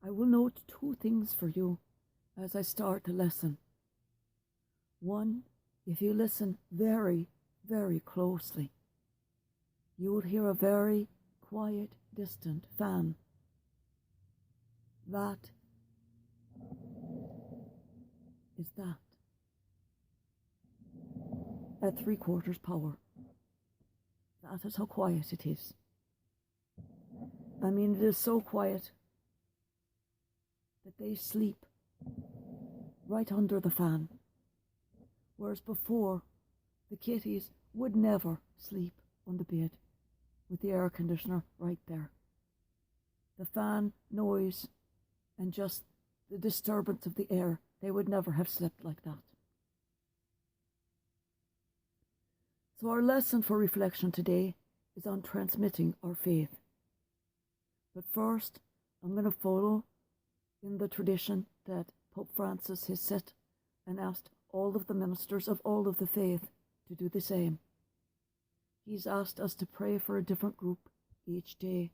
I will note two things for you as I start the lesson. One, if you listen very, very closely, you will hear a very quiet, distant fan. That is that. At 3/4 power. That is how quiet it is. I mean, it is so quiet that they sleep right under the fan. Whereas before, the kitties would never sleep on the bed with the air conditioner right there. The fan noise and just the disturbance of the air, they would never have slept like that. So our lesson for reflection today is on transmitting our faith. But first, I'm going to follow in the tradition that Pope Francis has set and asked all of the ministers of all of the faith to do the same. He's asked us to pray for a different group each day.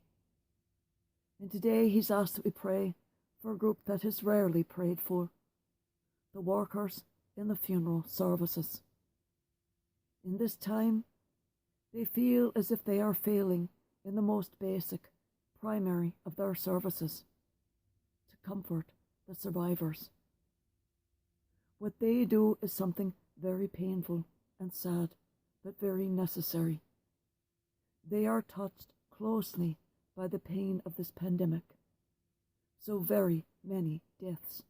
And today he's asked that we pray for a group that is rarely prayed for, the workers in the funeral services. In this time, they feel as if they are failing in the most basic, primary of their services, to comfort the survivors. What they do is something very painful and sad, but very necessary. They are touched closely by the pain of this pandemic. So very many deaths.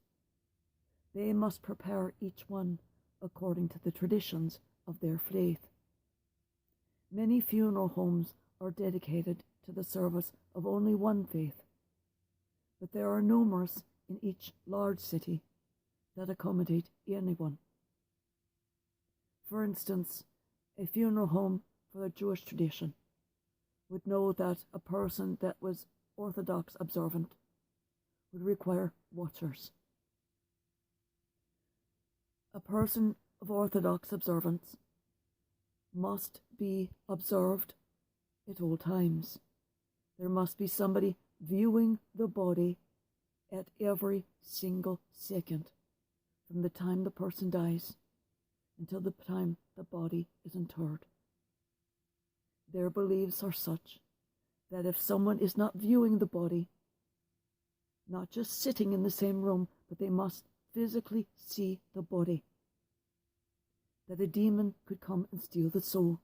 They must prepare each one according to the traditions of their faith. Many funeral homes are dedicated to the service of only one faith, but there are numerous in each large city that accommodate anyone. For instance, a funeral home for the Jewish tradition would know that a person that was Orthodox observant would require watchers. A person of Orthodox observance must be observed at all times. There must be somebody viewing the body at every single second, from the time the person dies until the time the body is interred. Their beliefs are such that if someone is not viewing the body, not just sitting in the same room, but they must physically see the body, that a demon could come and steal the soul.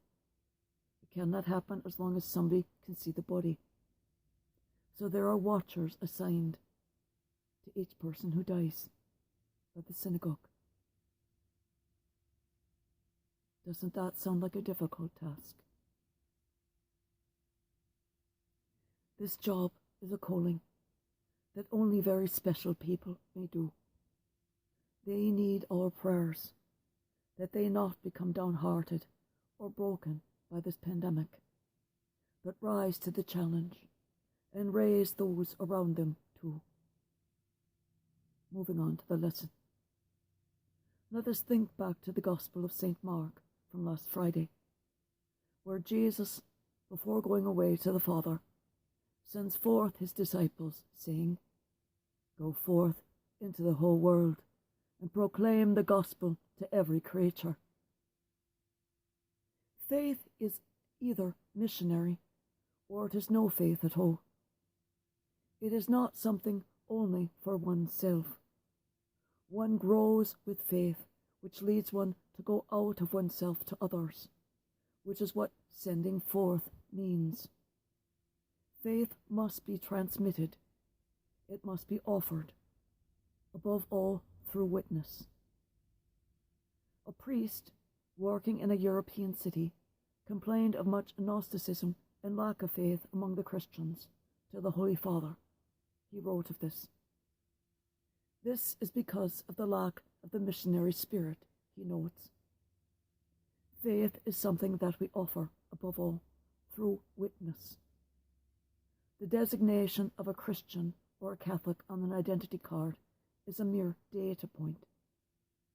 It cannot happen as long as somebody can see the body. So there are watchers assigned to each person who dies by the synagogue. Doesn't that sound like a difficult task? This job is a calling that only very special people may do. They need our prayers, that they not become downhearted or broken by this pandemic, but rise to the challenge and raise those around them too. Moving on to the lesson. Let us think back to the Gospel of St. Mark from last Friday, where Jesus, before going away to the Father, sends forth his disciples, saying, "Go forth into the whole world and proclaim the gospel to every creature." Faith is either missionary or it is no faith at all. It is not something only for oneself. One grows with faith, which leads one to go out of oneself to others, which is what sending forth means. Faith must be transmitted. It must be offered, above all through witness. A priest working in a European city complained of much Gnosticism and lack of faith among the Christians to the Holy Father. He wrote of this. This is because of the lack of the missionary spirit, he notes. Faith is something that we offer, above all, through witness. The designation of a Christian or a Catholic on an identity card is a mere data point.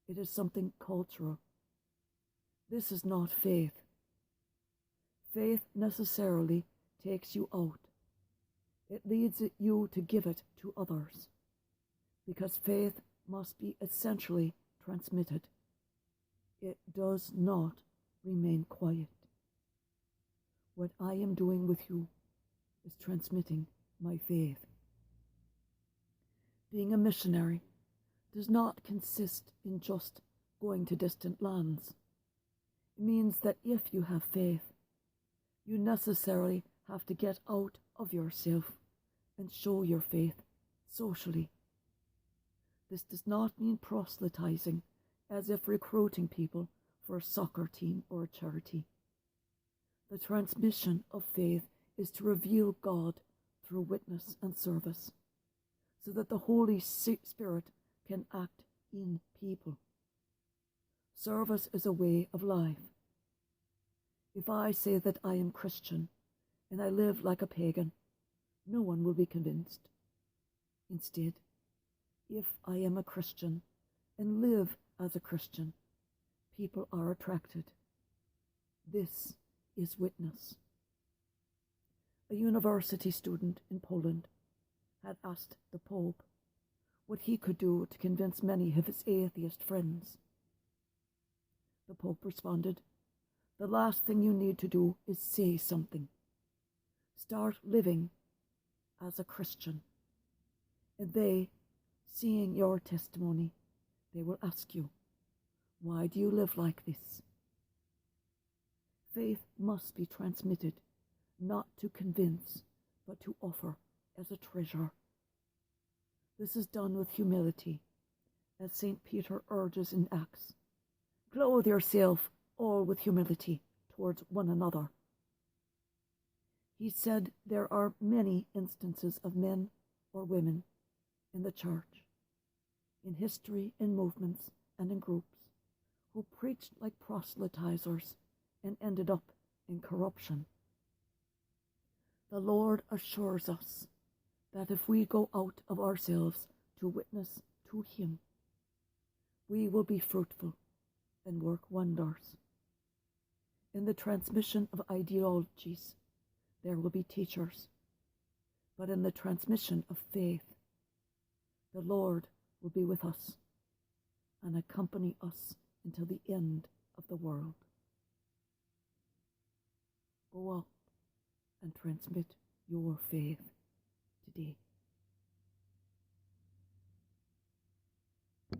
It is something cultural. This is not faith. Faith necessarily takes you out. It leads you to give it to others, because faith must be essentially transmitted. It does not remain quiet. What I am doing with you is transmitting my faith. Being a missionary does not consist in just going to distant lands. It means that if you have faith, you necessarily have to get out of yourself and show your faith socially. This does not mean proselytizing, as if recruiting people for a soccer team or a charity. The transmission of faith is to reveal God through witness and service, so that the Holy Spirit can act in people. Service is a way of life. If I say that I am Christian and I live like a pagan, no one will be convinced. Instead, if I am a Christian and live as a Christian, people are attracted. This is witness. A university student in Poland had asked the Pope what he could do to convince many of his atheist friends. The Pope responded, "The last thing you need to do is say something. Start living as a Christian. And they, seeing your testimony, they will ask you, why do you live like this?" Faith must be transmitted, not to convince, but to offer as a treasure. This is done with humility, as St. Peter urges in Acts. Clothe yourself all with humility towards one another. He said there are many instances of men or women in the church, in history, in movements, and in groups, who preached like proselytizers and ended up in corruption. The Lord assures us that if we go out of ourselves to witness to Him, we will be fruitful and work wonders. In the transmission of ideologies, there will be teachers, but in the transmission of faith, the Lord will be with us and accompany us until the end of the world. Go out and transmit your faith today.